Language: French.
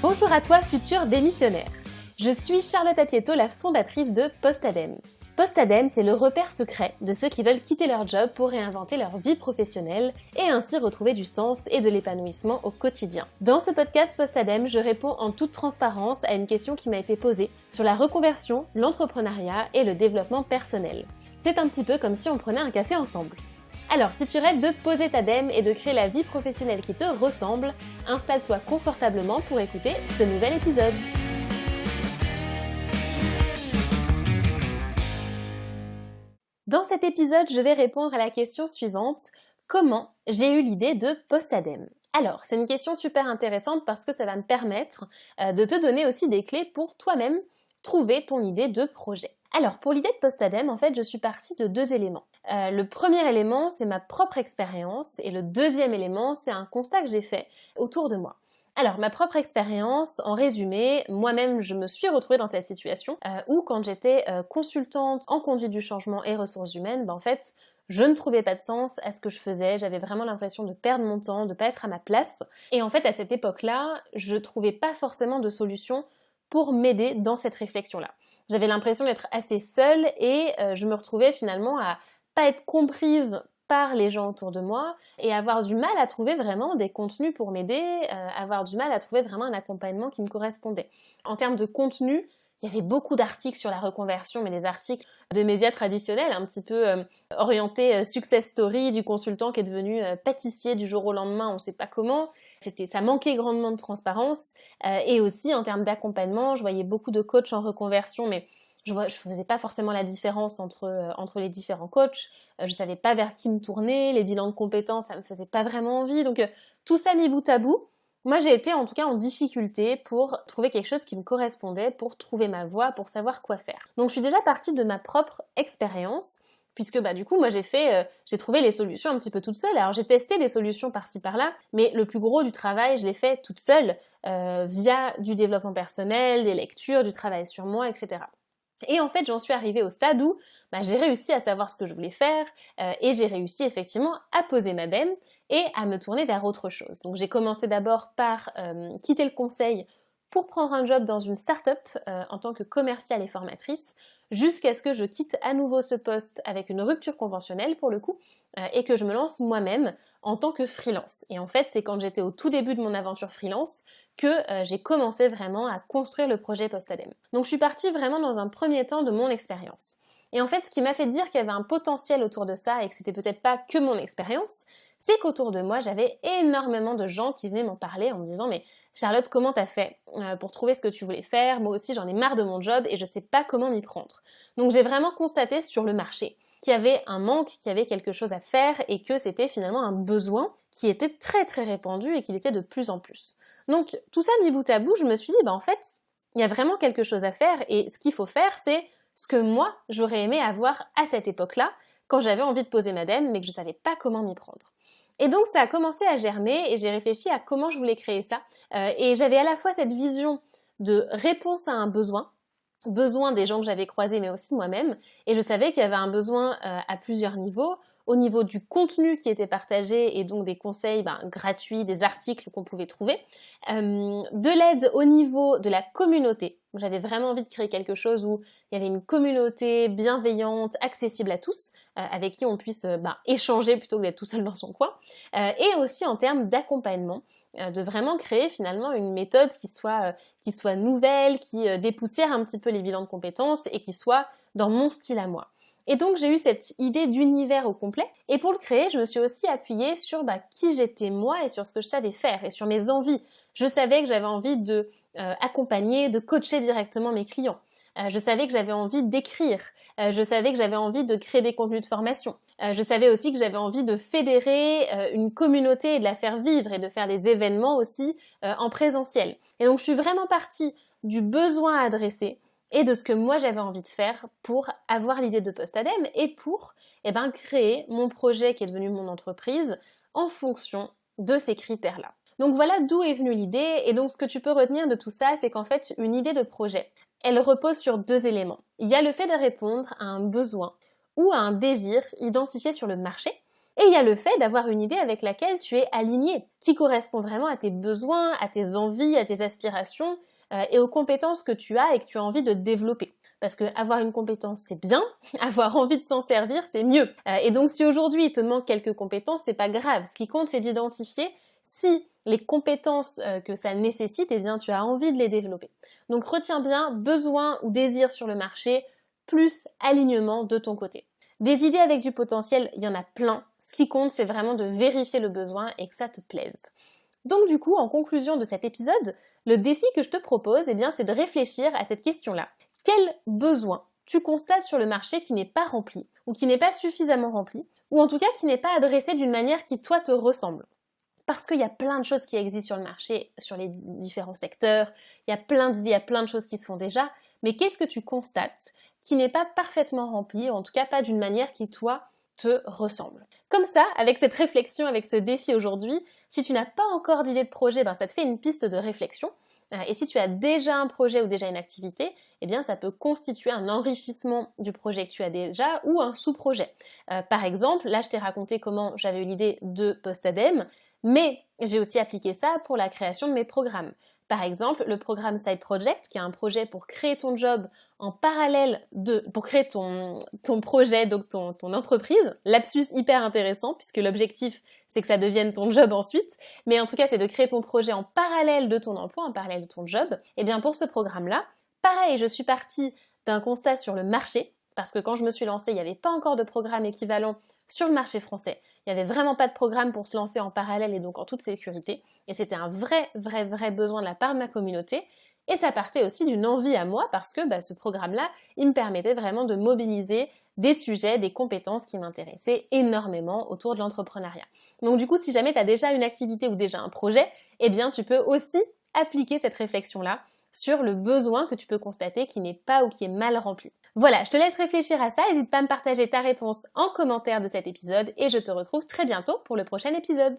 Bonjour à toi, futur démissionnaire. Je suis Charlotte Apieto, la fondatrice de Postadem. Postadem, c'est le repère secret de ceux qui veulent quitter leur job pour réinventer leur vie professionnelle et ainsi retrouver du sens et de l'épanouissement au quotidien. Dans ce podcast Postadem, je réponds en toute transparence à une question qui m'a été posée sur la reconversion, l'entrepreneuriat et le développement personnel. C'est un petit peu comme si on prenait un café ensemble. Alors, si tu rêves de poser ta dème et de créer la vie professionnelle qui te ressemble, installe-toi confortablement pour écouter ce nouvel épisode. Dans cet épisode, je vais répondre à la question suivante. Comment j'ai eu l'idée de Postadem ? Alors, c'est une question super intéressante parce que ça va me permettre de te donner aussi des clés pour toi-même trouver ton idée de projet. Alors, pour l'idée de Postadem, en fait, je suis partie de deux éléments. Le premier élément, c'est ma propre expérience et le deuxième élément, c'est un constat que j'ai fait autour de moi. Alors, ma propre expérience, en résumé, moi-même, je me suis retrouvée dans cette situation où quand j'étais consultante en conduite du changement et ressources humaines, en fait, je ne trouvais pas de sens à ce que je faisais, j'avais vraiment l'impression de perdre mon temps, de pas être à ma place. Et en fait, à cette époque-là, je trouvais pas forcément de solution pour m'aider dans cette réflexion-là. J'avais l'impression d'être assez seule et je me retrouvais finalement à pas être comprise par les gens autour de moi et avoir du mal à trouver vraiment des contenus pour m'aider, avoir du mal à trouver vraiment un accompagnement qui me correspondait. En termes de contenu, il y avait beaucoup d'articles sur la reconversion, mais des articles de médias traditionnels, un petit peu orientés success story du consultant qui est devenu pâtissier du jour au lendemain, on ne sait pas comment. Ça manquait grandement de transparence et aussi en termes d'accompagnement, je voyais beaucoup de coachs en reconversion, mais je faisais pas forcément la différence entre les différents coachs. Je savais pas vers qui me tourner, les bilans de compétences, ça me faisait pas vraiment envie. Donc tout ça mis bout à bout, moi j'ai été en tout cas en difficulté pour trouver quelque chose qui me correspondait, pour trouver ma voie, pour savoir quoi faire. Donc je suis déjà partie de ma propre expérience, puisque du coup moi j'ai trouvé les solutions un petit peu toute seule. Alors j'ai testé des solutions par-ci par-là, mais le plus gros du travail je l'ai fait toute seule via du développement personnel, des lectures, du travail sur moi, etc. Et en fait, j'en suis arrivée au stade où j'ai réussi à savoir ce que je voulais faire et j'ai réussi effectivement à poser ma dème et à me tourner vers autre chose. Donc j'ai commencé d'abord par quitter le conseil pour prendre un job dans une start-up en tant que commerciale et formatrice jusqu'à ce que je quitte à nouveau ce poste avec une rupture conventionnelle pour le coup et que je me lance moi-même en tant que freelance. Et en fait, c'est quand j'étais au tout début de mon aventure freelance que j'ai commencé vraiment à construire le projet Postadem. Donc je suis partie vraiment dans un premier temps de mon expérience. Et en fait, ce qui m'a fait dire qu'il y avait un potentiel autour de ça et que c'était peut-être pas que mon expérience, c'est qu'autour de moi, j'avais énormément de gens qui venaient m'en parler en me disant « Mais Charlotte, comment t'as fait pour trouver ce que tu voulais faire ? Moi aussi, j'en ai marre de mon job et je sais pas comment m'y prendre. » Donc j'ai vraiment constaté sur le marché qu'il y avait un manque, qu'il y avait quelque chose à faire et que c'était finalement un besoin qui était très très répandu et qu'il était de plus en plus. Donc tout ça mis bout à bout, je me suis dit en fait, il y a vraiment quelque chose à faire et ce qu'il faut faire, c'est ce que moi, j'aurais aimé avoir à cette époque-là, quand j'avais envie de poser ma dème, mais que je savais pas comment m'y prendre. Et donc ça a commencé à germer et j'ai réfléchi à comment je voulais créer ça. Et j'avais à la fois cette vision de réponse à un besoin des gens que j'avais croisés, mais aussi de moi-même. Et je savais qu'il y avait un besoin à plusieurs niveaux. Au niveau du contenu qui était partagé et donc des conseils gratuits, des articles qu'on pouvait trouver. De l'aide au niveau de la communauté. J'avais vraiment envie de créer quelque chose où il y avait une communauté bienveillante, accessible à tous, avec qui on puisse échanger plutôt que d'être tout seul dans son coin. Et aussi en termes d'accompagnement. De vraiment créer finalement une méthode qui soit nouvelle, qui dépoussière un petit peu les bilans de compétences et qui soit dans mon style à moi. Et donc j'ai eu cette idée d'univers au complet et pour le créer, je me suis aussi appuyée sur qui j'étais moi et sur ce que je savais faire et sur mes envies. Je savais que j'avais envie de accompagner, de coacher directement mes clients. Je savais que j'avais envie d'écrire. Je savais que j'avais envie de créer des contenus de formation. Je savais aussi que j'avais envie de fédérer une communauté et de la faire vivre et de faire des événements aussi en présentiel. Et donc je suis vraiment partie du besoin à adresser et de ce que moi j'avais envie de faire pour avoir l'idée de Postadem et pour créer mon projet qui est devenu mon entreprise en fonction de ces critères-là. Donc voilà d'où est venue l'idée et donc ce que tu peux retenir de tout ça, c'est qu'en fait une idée de projet, elle repose sur deux éléments. Il y a le fait de répondre à un besoin ou à un désir identifié sur le marché Et il y a le fait d'avoir une idée avec laquelle tu es aligné, qui correspond vraiment à tes besoins, à tes envies, à tes aspirations et aux compétences que tu as et que tu as envie de développer. Parce que avoir une compétence, c'est bien, avoir envie de s'en servir, c'est mieux. Et donc si aujourd'hui il te manque quelques compétences, c'est pas grave. Ce qui compte, c'est d'identifier si les compétences que ça nécessite, eh bien tu as envie de les développer. Donc retiens bien besoin ou désir sur le marché, plus alignement de ton côté. Des idées avec du potentiel, il y en a plein. Ce qui compte, c'est vraiment de vérifier le besoin et que ça te plaise. Donc du coup, en conclusion de cet épisode, le défi que je te propose, eh bien, c'est de réfléchir à cette question-là. Quel besoin tu constates sur le marché qui n'est pas rempli, ou qui n'est pas suffisamment rempli, ou en tout cas qui n'est pas adressé d'une manière qui, toi, te ressemble? Parce qu'il y a plein de choses qui existent sur le marché, sur les différents secteurs, il y a plein d'idées, il y a plein de choses qui se font déjà, mais qu'est-ce que tu constates qui n'est pas parfaitement rempli, ou en tout cas pas d'une manière qui, toi, te ressemble? Comme ça, avec cette réflexion, avec ce défi aujourd'hui, si tu n'as pas encore d'idée de projet, ça te fait une piste de réflexion. Et si tu as déjà un projet ou déjà une activité, eh bien ça peut constituer un enrichissement du projet que tu as déjà ou un sous-projet. Par exemple, là je t'ai raconté comment j'avais eu l'idée de Postadem, mais j'ai aussi appliqué ça pour la création de mes programmes. Par exemple, le programme Side Project, qui est un projet pour créer ton job en parallèle pour créer ton projet, donc ton entreprise. Lapsus hyper intéressant, puisque l'objectif, c'est que ça devienne ton job ensuite. Mais en tout cas, c'est de créer ton projet en parallèle de ton emploi, en parallèle de ton job. Et bien, pour ce programme-là, pareil, je suis partie d'un constat sur le marché, parce que quand je me suis lancée, il n'y avait pas encore de programme équivalent sur le marché français. Il n'y avait vraiment pas de programme pour se lancer en parallèle et donc en toute sécurité. Et c'était un vrai besoin de la part de ma communauté. Et ça partait aussi d'une envie à moi parce que ce programme-là, il me permettait vraiment de mobiliser des sujets, des compétences qui m'intéressaient énormément autour de l'entrepreneuriat. Donc du coup, si jamais tu as déjà une activité ou déjà un projet, eh bien tu peux aussi appliquer cette réflexion-là sur le besoin que tu peux constater qui n'est pas ou qui est mal rempli. Voilà, je te laisse réfléchir à ça, n'hésite pas à me partager ta réponse en commentaire de cet épisode et je te retrouve très bientôt pour le prochain épisode.